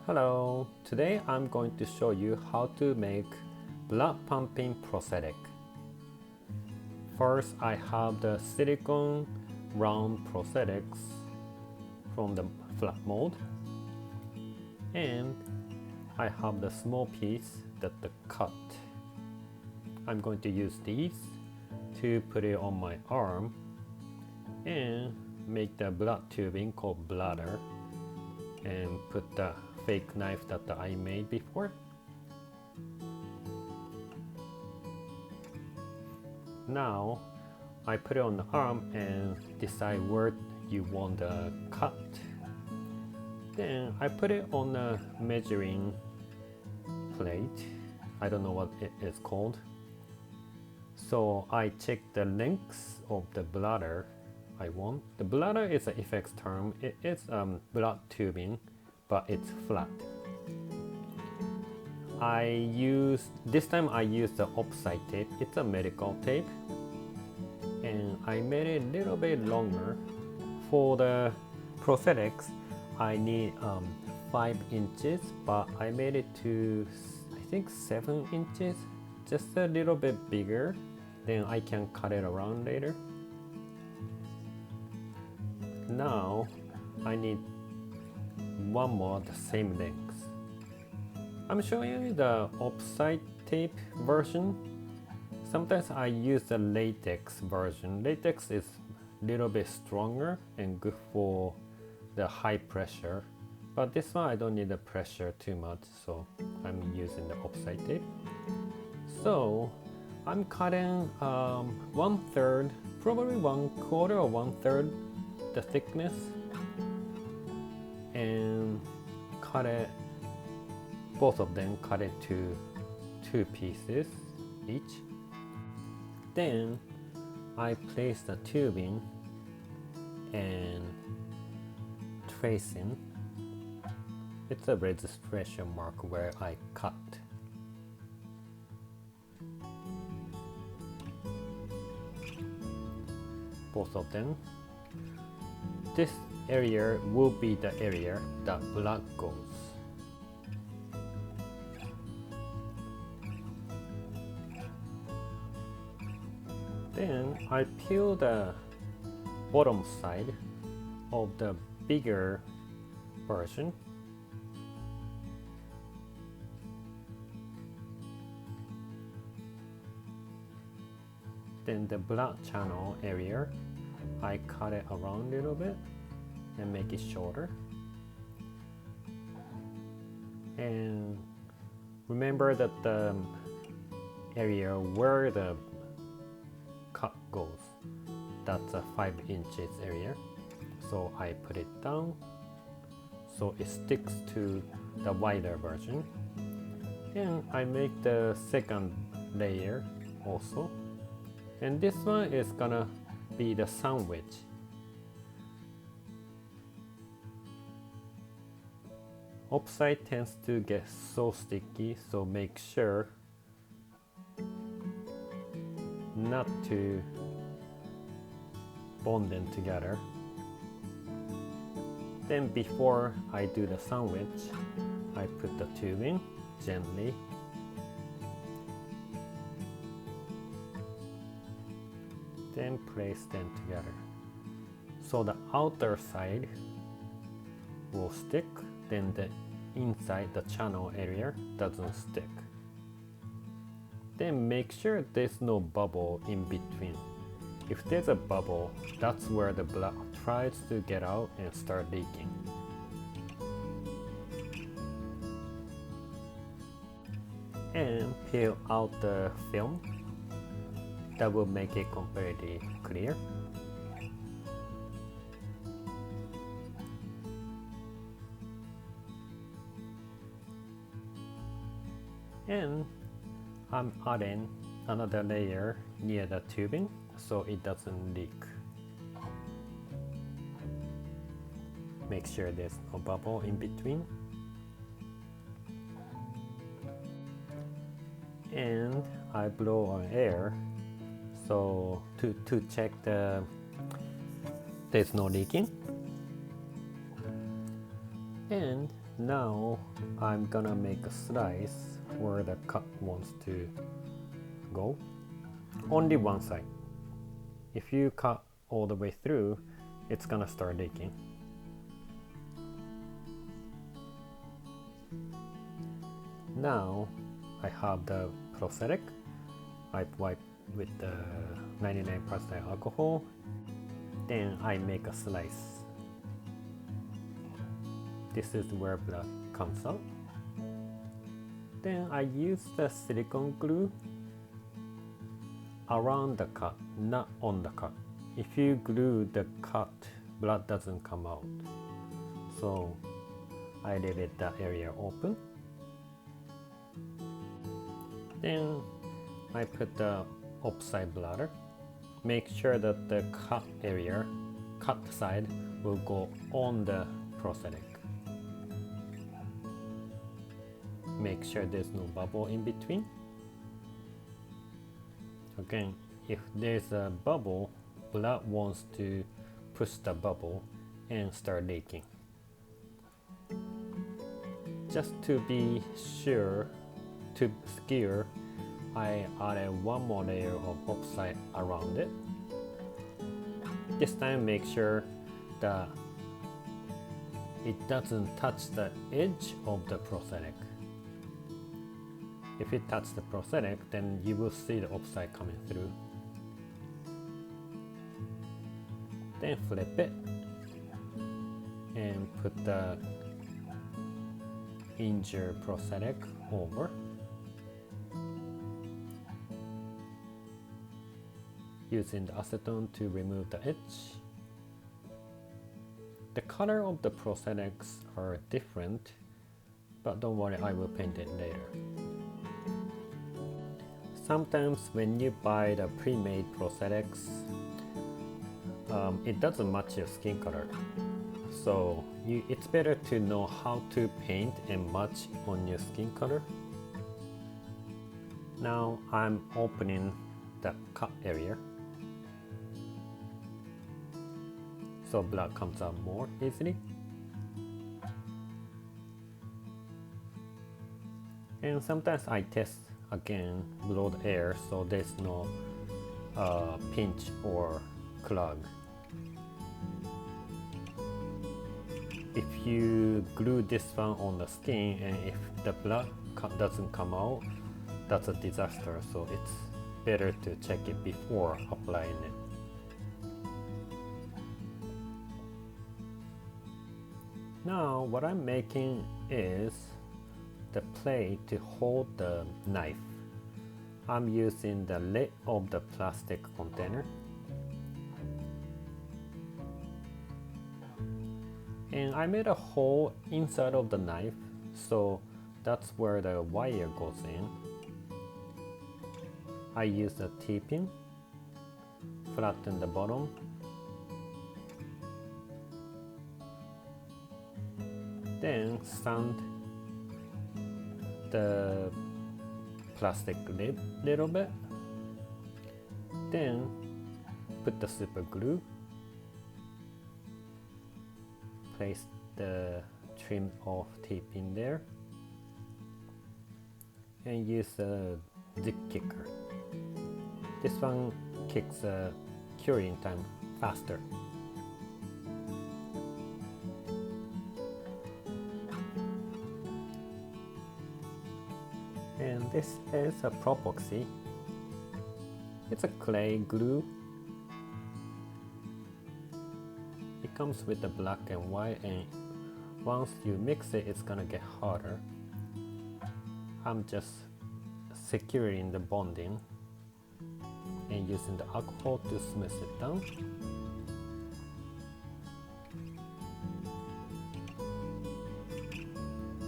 Hello, today I'm going to show you how to make blood pumping prosthetic. First, I have the silicone round prosthetics from the flat mold, and I have the small piece that the cut. I'm going to use these to put it on my arm and make the blood tubing called bladder and put the fake knife that I made before. Now I put it on the arm and decide where you want the cut. Then I put it on a measuring plate. I don't know what it is called. So I check the length of the bladder I want. The bladder is an effects term. It is blood tubing, but it's flat. This time I used the Opsite tape. It's a medical tape, and I made it a little bit longer. For the prosthetics, I need 5 inches, but I made it to I think 7 inches, just a little bit bigger. Then I can cut it around later. Now I need one more the same length. I'm showing you the Opsite tape version. Sometimes I use the latex version. Latex is a little bit stronger and good for the high pressure, but this one I don't need the pressure too much, so I'm using the Opsite tape. So I'm cutting 1/3, probably 1/4 or 1/3 the thickness, and cut it, both of them cut it to 2 pieces each. Then I place the tubing and tracing. It's a registration mark where I cut. Both of them. This area will be the area that blood goes. Then I peel the bottom side of the bigger version. Then the blood channel area, I cut it around a little bit and make it shorter. And remember that the area where the cut goes, that's a 5 inches area. So I put it down so it sticks to the wider version. And I make the second layer also. And this one is gonna be the sandwich. Opsite tends to get so sticky, so make sure not to bond them together. Then before I do the sandwich, I put the tubing gently. Then place them together. So the outer side will stick, then the inside, the channel area, doesn't stick. Then make sure there's no bubble in between. If there's a bubble, that's where the blood tries to get out and start leaking. And peel out the film. That will make it completely clear. And I'm adding another layer near the tubing so it doesn't leak. Make sure there's no bubble in between. And I blow on air so to check there's no leaking. And Now I'm gonna make a slice where the cut wants to go. Only one side. If you cut all the way through, it's gonna start leaking. Now I have the prosthetic. I wipe with the 99% alcohol. Then I make a slice. This is where blood comes out. Then I use the silicone glue around the cut, not on the cut. If you glue the cut, blood doesn't come out. So I leave it that area open. Then I put the Opsite Bladder. Make sure that the cut area, cut side, will go on the prosthetic. Make sure there's no bubble in between. Again, if there's a bubble, blood wants to push the bubble and start leaking. Just to be sure, to secure, I added one more layer of Opsite around it. This time make sure that it doesn't touch the edge of the prosthetic. If it touches the prosthetic, then you will see the Opsite coming through. Then flip it and put the injured prosthetic over. Using the acetone to remove the edge. The color of the prosthetics are different, but don't worry, I will paint it later. Sometimes when you buy the pre-made prosthetics, it doesn't match your skin color. So it's better to know how to paint and match on your skin color. Now I'm opening the cut area, so blood comes out more easily. And sometimes I test again, blow the air so there's no pinch or clog. If you glue this one on the skin and if the blood doesn't come out, that's a disaster. So it's better to check it before applying it. Now what I'm making is the plate to hold the knife. I'm using the lid of the plastic container. And I made a hole inside of the knife, so that's where the wire goes in. I use a T-pin, flatten the bottom, then sand the plastic lid a little bit, then put the super glue, place the trimmed off T-pin there, and use a zip kicker. This one kicks curing time faster. And this is a Propoxy. It's a clay glue. It comes with the black and white, and once you mix it, it's gonna get harder. I'm just securing the bonding and using the alcohol to smooth it down.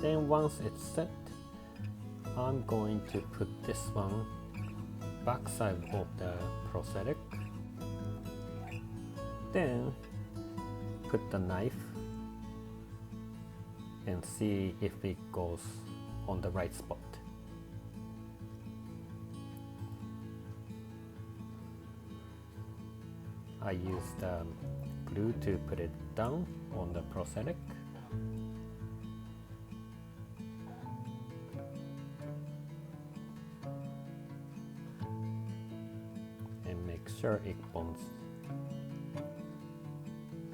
Then once it's set, I'm going to put this one backside of the prosthetic. Then put the knife and see if it goes on the right spot. I use the glue to put it down on the prosthetic. sure it bonds.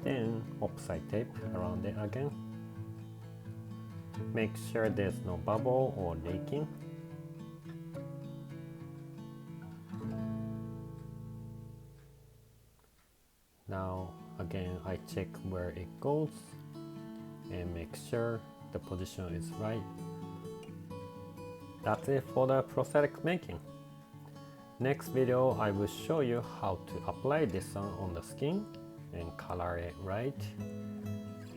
Then Opsite tape around it again. Make sure there's no bubble or leaking. Now again I check where it goes and make sure the position is right. That's it for the prosthetic making. Next video I will show you how to apply this on the skin and color it right.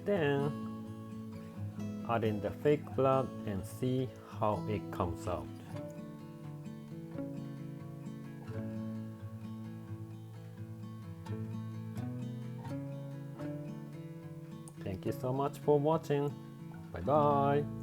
Then add in the fake blood and see how it comes out. Thank you so much for watching. Bye bye.